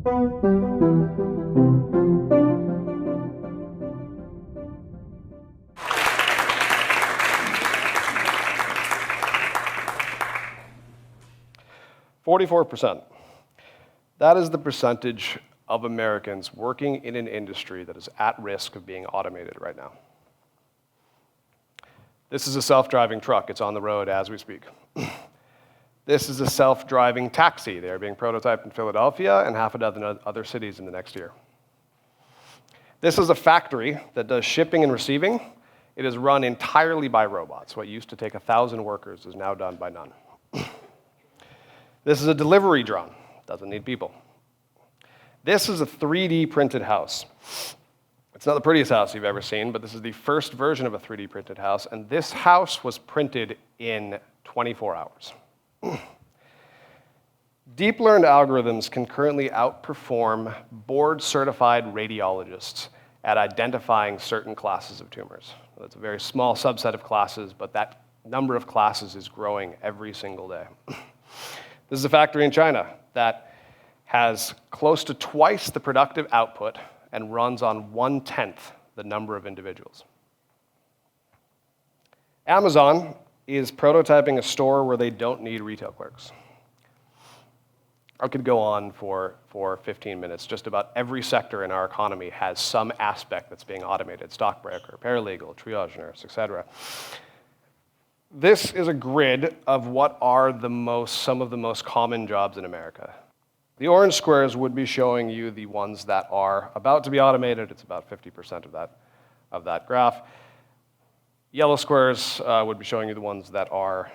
%. That is the percentage of Americans working in an industry that is at risk of being automated right now. This is a self-driving truck. It's on the road as we speak. This is a self-driving taxi. They're being prototyped in Philadelphia and half a dozen other cities in the next year. This is a factory that does shipping and receiving. It is run entirely by robots. What used to take 1,000 workers is now done by none. This is a delivery drone. Doesn't need people. This is a 3D printed house. It's not the prettiest house you've ever seen, but this is the first version of a 3D printed house, and this house was printed in 24 hours. Deep learned algorithms can currently outperform board-certified radiologists at identifying certain classes of tumors. That's a very small subset of classes, but that number of classes is growing every single day. This is a factory in China that has close to twice the productive output and runs on 1/10 the number of individuals. Amazon is prototyping a store where they don't need retail clerks. I could go on for 15 minutes. Just about every sector in our economy has some aspect that's being automated: stockbroker, paralegal, triage nurse, etc. This is a grid of what are some of the most common jobs in America. The orange squares would be showing you the ones that are about to be automated. It's about 50% of that graph. Yellow squares would be showing you the ones that are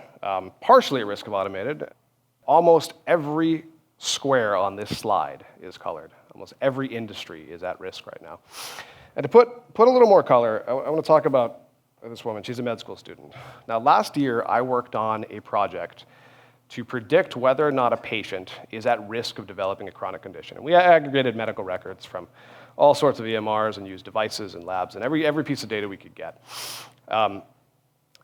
partially at risk of automated. Almost every square on this slide is colored. Almost every industry is at risk right now. And to put a little more color, I want to talk about this woman. She's a med school student. Now, last year, I worked on a project to predict whether or not a patient is at risk of developing a chronic condition. And we aggregated medical records from all sorts of EMRs and used devices and labs and every piece of data we could get.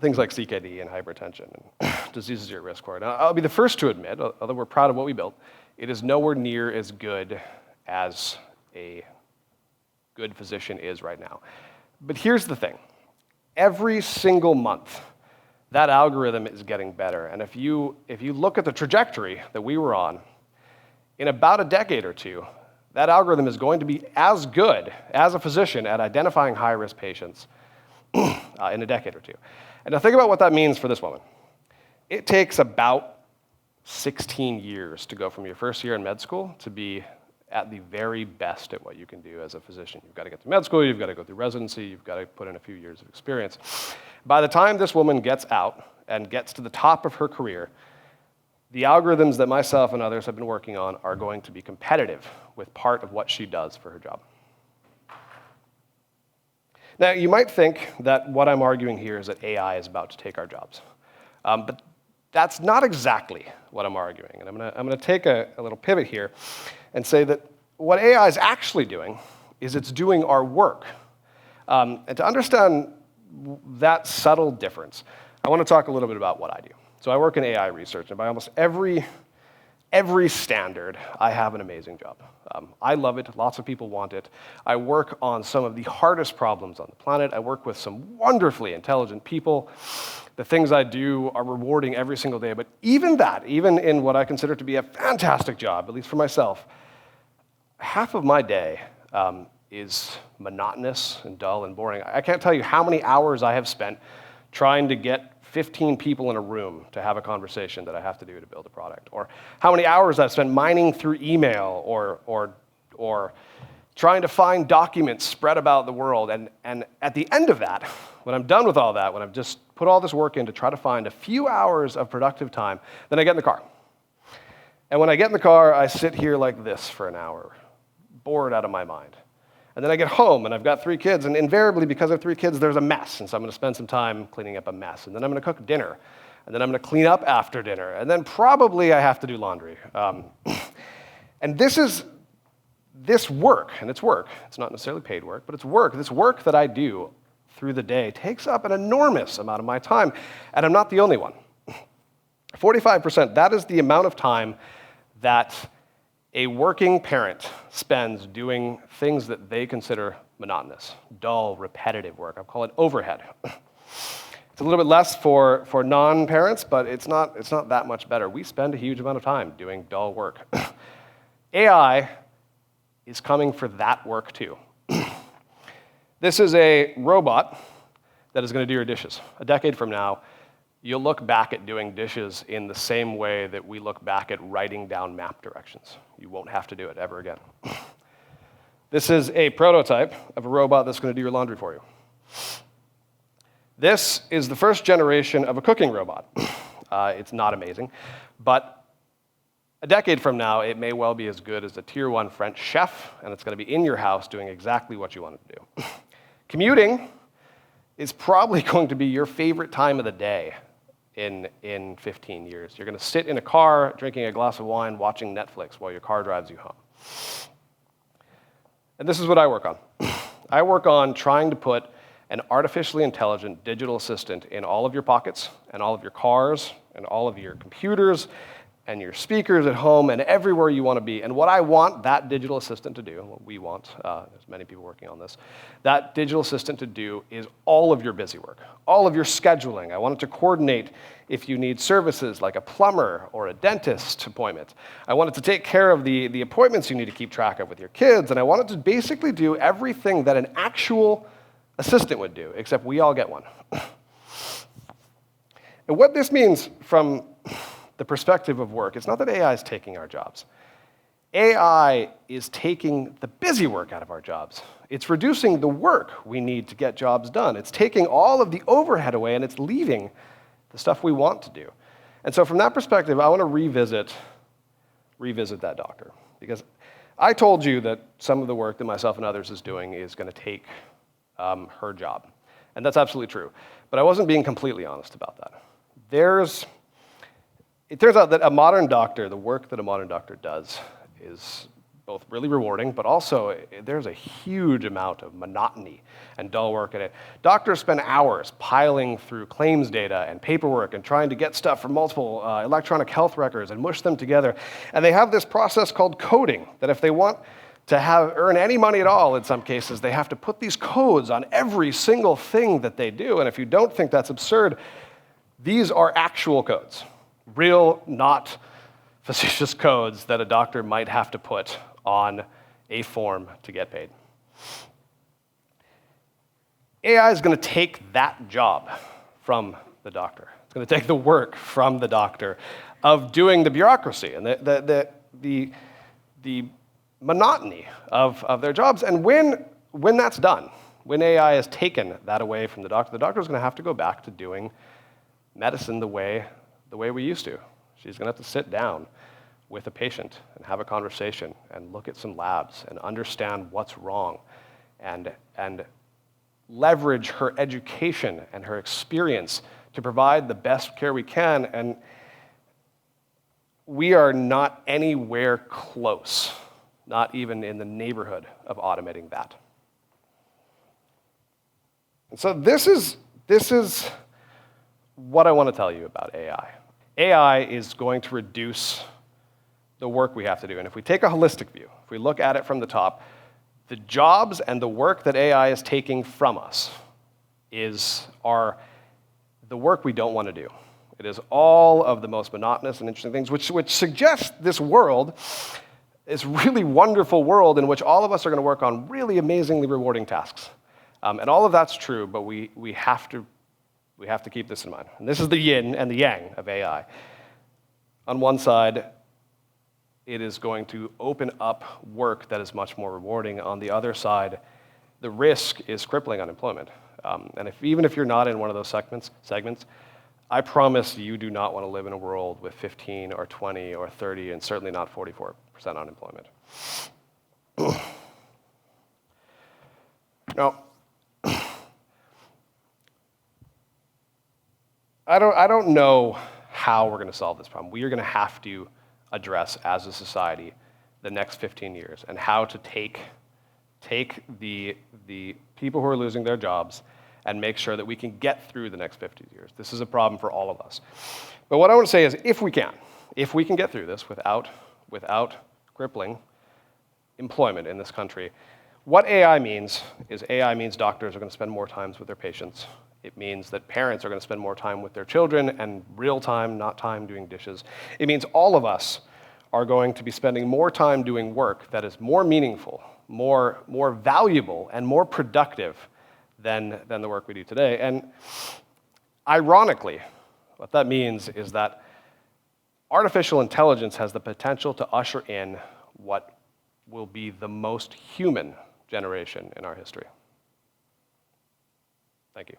Things like CKD and hypertension and diseases you're at risk for. Now, I'll be the first to admit, although we're proud of what we built, it is nowhere near as good as a good physician is right now. But here's the thing. Every single month, that algorithm is getting better. And if you look at the trajectory that we were on, in about a decade or two, that algorithm is going to be as good as a physician at identifying high-risk patients in a decade or two. And now think about what that means for this woman. It takes about 16 years to go from your first year in med school to be at the very best at what you can do as a physician. You've got to get to med school, you've got to go through residency, you've got to put in a few years of experience. By the time this woman gets out and gets to the top of her career, the algorithms that myself and others have been working on are going to be competitive with part of what she does for her job. Now, you might think that what I'm arguing here is that AI is about to take our jobs. But that's not exactly what I'm arguing. And I'm going to take a little pivot here and say that what AI is actually doing is it's doing our work. And to understand that subtle difference, I want to talk a little bit about what I do. So I work in AI research, and by almost every standard, I have an amazing job. I love it. Lots of people want it. I work on some of the hardest problems on the planet. I work with some wonderfully intelligent people. The things I do are rewarding every single day. But even in what I consider to be a fantastic job, at least for myself, half of my day is monotonous and dull and boring. I can't tell you how many hours I have spent trying to get 15 people in a room to have a conversation that I have to do to build a product, or how many hours I've spent mining through email or trying to find documents spread about the world. And at the end of that, when I'm done with all that, when I've just put all this work in to try to find a few hours of productive time, then I get in the car. And when I get in the car, I sit here like this for an hour, bored out of my mind. And then I get home, and I've got 3 kids, and invariably, because I have 3 kids, there's a mess, and so I'm going to spend some time cleaning up a mess. And then I'm going to cook dinner, and then I'm going to clean up after dinner, and then probably I have to do laundry. And this work, and it's work. It's not necessarily paid work, but it's work. This work that I do through the day takes up an enormous amount of my time, and I'm not the only one. 45%, that is the amount of time that A working parent spends doing things that they consider monotonous, dull, repetitive work. I'll call it overhead. It's a little bit less for non-parents, but it's not that much better. We spend a huge amount of time doing dull work. AI is coming for that work too. This is a robot that is going to do your dishes. A decade from now, you'll look back at doing dishes in the same way that we look back at writing down map directions. You won't have to do it ever again. This is a prototype of a robot that's going to do your laundry for you. This is the first generation of a cooking robot. It's not amazing, but a decade from now, it may well be as good as a tier 1 French chef, and it's going to be in your house doing exactly what you want it to do. Commuting is probably going to be your favorite time of the day in 15 years. You're going to sit in a car, drinking a glass of wine, watching Netflix while your car drives you home. And this is what I work on. I work on trying to put an artificially intelligent digital assistant in all of your pockets, and all of your cars, and all of your computers, and your speakers at home, and everywhere you want to be. And what I want that digital assistant to do, what we want, there's many people working on this, that digital assistant to do is all of your busy work, all of your scheduling. I want it to coordinate if you need services like a plumber or a dentist appointment. I want it to take care of the appointments you need to keep track of with your kids, and I want it to basically do everything that an actual assistant would do, except we all get one. And what this means from the perspective of work, it's not that AI is taking our jobs. AI is taking the busy work out of our jobs. It's reducing the work we need to get jobs done. It's taking all of the overhead away, and it's leaving the stuff we want to do. And so from that perspective, I want to revisit that doctor. Because I told you that some of the work that myself and others is doing is going to take her job. And that's absolutely true. But I wasn't being completely honest about that. It turns out that a modern doctor, the work that a modern doctor does, is both really rewarding, but also there's a huge amount of monotony and dull work in it. Doctors spend hours piling through claims data and paperwork and trying to get stuff from multiple electronic health records and mush them together. And they have this process called coding, that if they want to earn any money at all, in some cases, they have to put these codes on every single thing that they do. And if you don't think that's absurd, these are actual codes. Real, not facetious codes that a doctor might have to put on a form to get paid. AI is going to take that job from the doctor. It's going to take the work from the doctor of doing the bureaucracy and the monotony of their jobs. And when that's done, when AI has taken that away from the doctor is going to have to go back to doing medicine the way we used to. She's going to have to sit down with a patient and have a conversation and look at some labs and understand what's wrong and leverage her education and her experience to provide the best care we can. And we are not anywhere close, not even in the neighborhood of automating that. And so this is what I want to tell you about AI. AI is going to reduce the work we have to do. And if we take a holistic view, if we look at it from the top, the jobs and the work that AI is taking from us are the work we don't want to do. It is all of the most monotonous and interesting things, which suggests this world, this really wonderful world in which all of us are going to work on really amazingly rewarding tasks. And all of that's true, but we have to keep this in mind. And this is the yin and the yang of AI. On one side, it is going to open up work that is much more rewarding. On the other side, the risk is crippling unemployment. And even if you're not in one of those segments, I promise you do not want to live in a world with 15 or 20 or 30 and certainly not 44% unemployment. Now, I don't know how we're going to solve this problem. We are going to have to address as a society the next 15 years and how to take the people who are losing their jobs and make sure that we can get through the next 50 years. This is a problem for all of us. But what I want to say is if we can get through this without crippling employment in this country. What AI means is AI means doctors are going to spend more time with their patients. It means that parents are going to spend more time with their children, and real time, not time doing dishes. It means all of us are going to be spending more time doing work that is more meaningful, more valuable, and more productive than the work we do today. And ironically, what that means is that artificial intelligence has the potential to usher in what will be the most human generation in our history. Thank you.